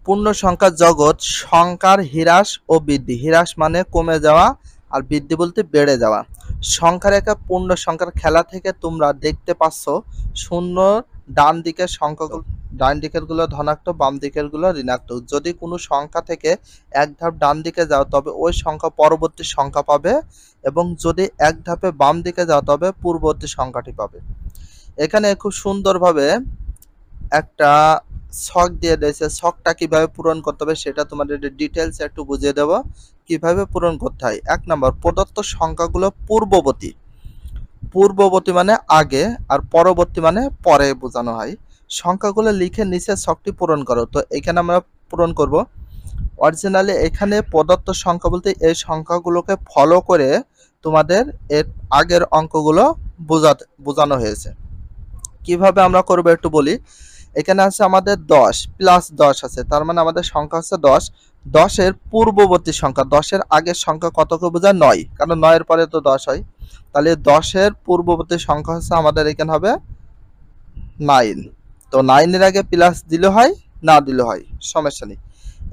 পূর্ণ সংখ্যার জগৎ সংখ্যার হ্রাস ও বৃদ্ধি। হ্রাস মানে কমে যাওয়া, আর বৃদ্ধি বলতে বেড়ে যাওয়া। সংখ্যার একটা পূর্ণ সংখ্যার খেলা থেকে তোমরা দেখতে পাচ্ছ শূন্য ডান দিকের সংখ্যাগুলো, ডান দিকের গুলো ধনাত্মক, বাম দিকের গুলো ঋণাত্মক। যদি কোনো সংখ্যা থেকে এক ধাপ ডান দিকে যাও তবে ওই সংখ্যা পরবর্তী সংখ্যা পাবে, এবং যদি এক ধাপে বাম দিকে যাও তবে পূর্ববর্তী সংখ্যাটি পাবে। এখানে খুব সুন্দরভাবে একটা ছক দিয়ে দিয়েছে। ছকটা কিভাবে পূরণ করতে হবে সেটা তোমাদের ডিটেলস একটু বুঝিয়ে দেব কিভাবে পূরণ করতে হয়। 1 নম্বর, প্রদত্ত সংখ্যাগুলো পূর্ববর্তী। পূর্ববর্তী মানে আগে, আর পরবর্তী মানে পরে বোঝানো হয়। সংখ্যাগুলো লিখে নিচে ছকটি পূরণ করো। তো এখানে আমরা পূরণ করব। অরিজিনালি এখানে প্রদত্ত সংখ্যা বলতে এই সংখ্যাগুলোকে ফলো করে তোমাদের এর আগের অঙ্কগুলো বোঝানো হয়েছে। কিভাবে আমরা করব একটু বলি। এখানে আছে আমাদের 10 প্লাস 10 আছে, তার মানে আমাদের সংখ্যা হচ্ছে 10। 10 এর পূর্ববর্তী সংখ্যা, 10 এর আগের সংখ্যা কতকে বোঝায়? 9, কারণ 9 এর পরে তো 10 হয়। তাহলে 10 এর পূর্ববর্তী সংখ্যা হচ্ছে আমাদের এখানে হবে 9। তো 9 এর আগে প্লাস দিলে হয়, না দিলে হয়, সমস্যা নেই।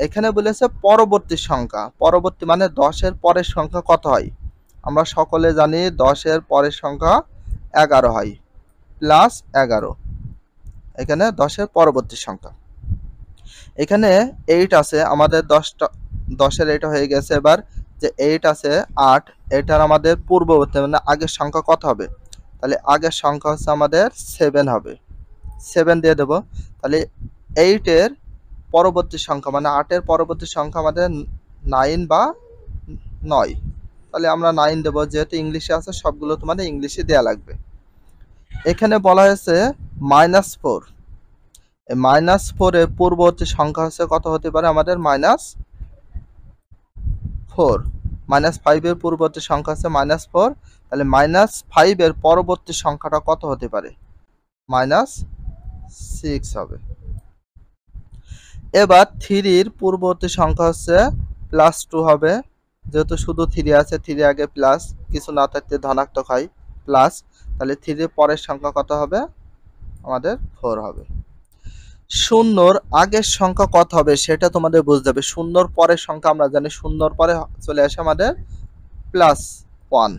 এখানে বলেছে পরবর্তী সংখ্যা। পরবর্তী মানে 10 এর পরের সংখ্যা কত হয়? আমরা সকলে জানি 10 এর পরের সংখ্যা 11 হয়, প্লাস 11। এখানে 10 এর পরবর্তী সংখ্যা। এখানে 8 আছে আমাদের 10 এর এটা হয়ে গেছে। এবার যে 8 আছে 8, এটার আমাদের পূর্ববর্তী মানে আগের সংখ্যা কত হবে? তাহলে আগের সংখ্যা হচ্ছে আমাদের 7 হবে। 7 দিয়ে দেব। তাহলে 8 এর পরবর্তী সংখ্যা মানে 8 এর পরবর্তী সংখ্যা আমাদের 9 বা 9। তাহলে আমরা 9 দেব, যেহেতু ইংলিশে আছে সবগুলো তোমাদের ইংলিশে দেয়া লাগবে। এখানে বলা হয়েছে -4। এই -4 এর পূর্ববর্তী সংখ্যা হচ্ছে কত হতে পারে আমাদের? -4। -5 এর পূর্ববর্তী সংখ্যা হচ্ছে -4। তাহলে -5 এর পরবর্তী সংখ্যাটা কত হতে পারে? -6 হবে। এবার 3 এর পূর্ববর্তী সংখ্যা হচ্ছে +2 হবে। যেহেতু শুধু 3 আছে, 3 আগে প্লাস, কিছু না থাকতে ধনাত্মক হয়, প্লাস। তাহলে 3 এর পরের সংখ্যা কত হবে? আমাদের 4 হবে। শূন্যর আগের সংখ্যা কত হবে সেটা তোমাদের বুঝতে হবে। শূন্যর পরের সংখ্যা আমরা জানি, শূন্যর পরে চলে আসে আমাদের +1,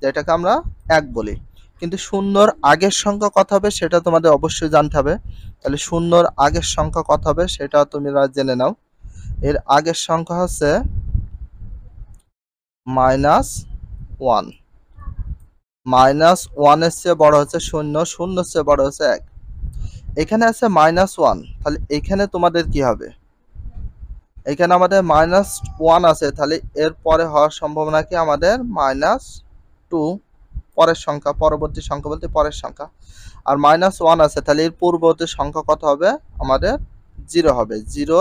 যেটাকে আমরা 1 বলি। কিন্তু শূন্যর আগের সংখ্যা কত হবে সেটা তোমাদের অবশ্যই জানতে হবে। তাহলে শূন্যর আগের সংখ্যা কত হবে সেটা তোমরা জেনে নাও। এর আগের সংখ্যা হচ্ছে -1। -1 এর চেয়ে বড় হচ্ছে 0, 0 এর চেয়ে বড় হচ্ছে 1। এখানে আছে -1, তাহলে এখানে তোমাদের কি হবে? এখানে আমাদের -1 আছে, তাহলে এর পরে হওয়ার সম্ভাবনা কি? আমাদের -2 পরের সংখ্যা, পরবর্তী সংখ্যা বলতে পরের সংখ্যা। আর -1 আছে, তাহলে এর পূর্ববর্তী সংখ্যা কত হবে? আমাদের 0 হবে। 0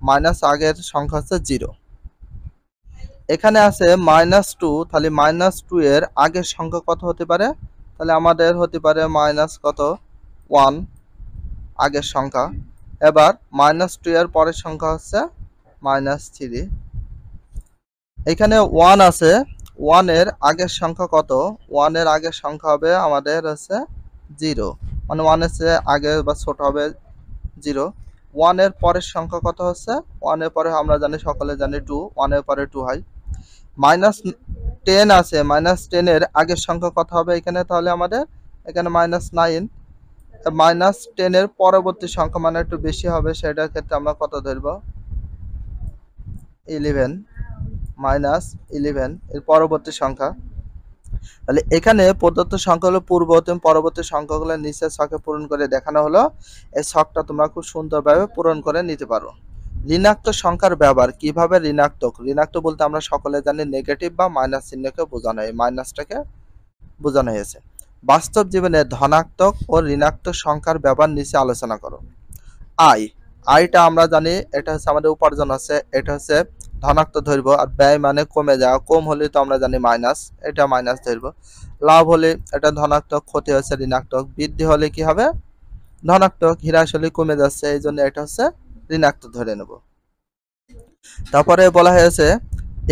মাইনাস আগের সংখ্যা হচ্ছে 0। এখানে আছে -2, তাহলে -2 এর আগের সংখ্যা কত হতে পারে? তাহলে আমাদের হতে পারে -1 আগের সংখ্যা। এবার -2 এর পরের সংখ্যা হচ্ছে -3। এখানে 1 আছে, 1 এর আগের সংখ্যা কত? 1 এর আগের সংখ্যা হবে আমাদের হচ্ছে 0, মানে 1 এর চেয়ে আগে বা ছোট হবে 0। 1 এর পরের সংখ্যা কত হচ্ছে? 1 এর পরে আমরা জানি, সকলে জানি 2, 1 এর পরে 2 হয়। -10 আছে, -10 এর আগের সংখ্যা কত হবে এখানে? তাহলে আমাদের এখানে -9। -10 এর পরবর্তী সংখ্যা মানে একটু বেশি হবে, সেটার ক্ষেত্রে আমরা কত ধরব? 11। -11 এর পরবর্তী সংখ্যা। তাহলে এখানে প্রদত্ত সংখ্যাগুলো পূর্ববর্তী পরবর্তী সংখ্যাগুলো নিচের ছকে পূরণ করে দেখানো হলো। এই ছকটা তোমরা খুব সুন্দরভাবে পূরণ করে নিতে পারো। ঋণাত্মক সংখ্যার ব্যবহার কিভাবে? ঋণাত্মক বলতে আমরা সকলে জানি নেগেটিভ বা মাইনাস চিহ্নকে বোঝানো হয়, মাইনাসটাকে বোঝানো হয়েছে। বাস্তব জীবনে ধনাত্মক ও ঋণাত্মক সংখ্যার ব্যবহার নিচে আলোচনা করো। আয়টা আমরা জানি এটা হচ্ছে আমাদের উপার্জন আছে, এটা হচ্ছে ধনাত্মক ধরব। আর ব্যয় মানে কমে যাওয়া, কম হলে তো আমরা জানি মাইনাস, এটা মাইনাস ধরব। লাভ হলে এটা ধনাত্মক, ক্ষতি হচ্ছে ঋণাত্মক। বৃদ্ধি হলে কি হবে? ধনাত্মক। হ্রাস হলে কমে যাচ্ছে, এই জন্য এটা হচ্ছে ঋণাত্মক ধরে নেব। তারপরে বলা হয়েছে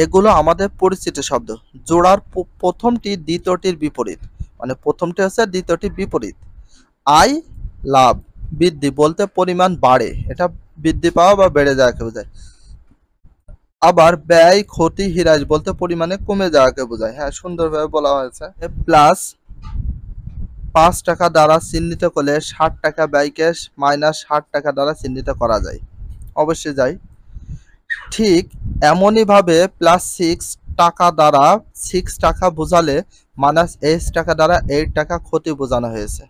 এগুলো আমাদের পরিচিত শব্দ। জোড়ার প্রথমটি দ্বিতীয়টির বিপরীত, মানে প্রথমটি হচ্ছে দ্বিতীয়টির বিপরীত। আয় লাভ, বৃদ্ধি বলতে পরিমাণ বাড়ে, এটা বৃদ্ধি পাওয়া বা বেড়ে যাওয়াকে বোঝায়। আবার ব্যয় ক্ষতি হ্রাস বলতে পরিমাণে কমে যাওয়াকে বোঝায়। হ্যাঁ, সুন্দরভাবে বলা হয়েছে। প্লাস ৫ টাকা দ্বারা চিহ্নিত করলে ৬০ টাকা ব্যয়কে মাইনাস ৬০ টাকা দ্বারা চিহ্নিত করা যায়। অবশ্যই যায়। ঠিক এমনইভাবে প্লাস 6 টাকা দ্বারা 6 টাকা বোঝালে মাইনাস 8 টাকা দ্বারা 8 টাকা ক্ষতি বোঝানো হয়েছে।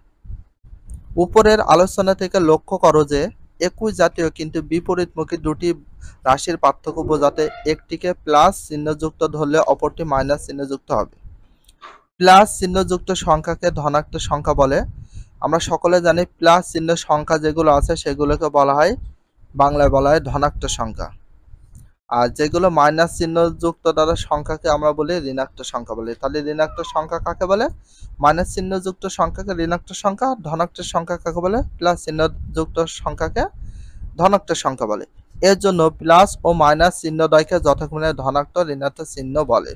উপরের আলোচনা থেকে লক্ষ্য করো যে একই জাতীয় কিন্তু বিপরীতমুখী দুটি রাশির পার্থক্য বোঝাতে একটিকে প্লাস চিহ্নযুক্ত ধরলে অপরটি মাইনাস চিহ্নযুক্ত হবে। প্লাস চিহ্নযুক্ত সংখ্যাকে ধনাত্মক সংখ্যা বলে। আমরা সকলে জানি প্লাস চিহ্ন সংখ্যা যেগুলো আছে সেগুলোকে বলা হয়, বাংলায় বলা হয় ধনাত্মক সংখ্যা। আর যেগুলো মাইনাস চিহ্নযুক্ত দ্বারা সংখ্যাকে আমরা বলি ঋণাত্মক সংখ্যা বলি। তাহলে ঋণাত্মক সংখ্যা কাকে বলে? মাইনাস চিহ্নযুক্ত সংখ্যাকে ঋণাত্মক সংখ্যা, ধনাত্মক সংখ্যা কাকে বলে? প্লাস চিহ্নযুক্ত সংখ্যাকে ধনাত্মক সংখ্যা বলে। এর জন্য প্লাস ও মাইনাস চিহ্নদ্বয়কে যথাক্রমে ধনাত্মক ঋণাত্মক চিহ্ন বলে।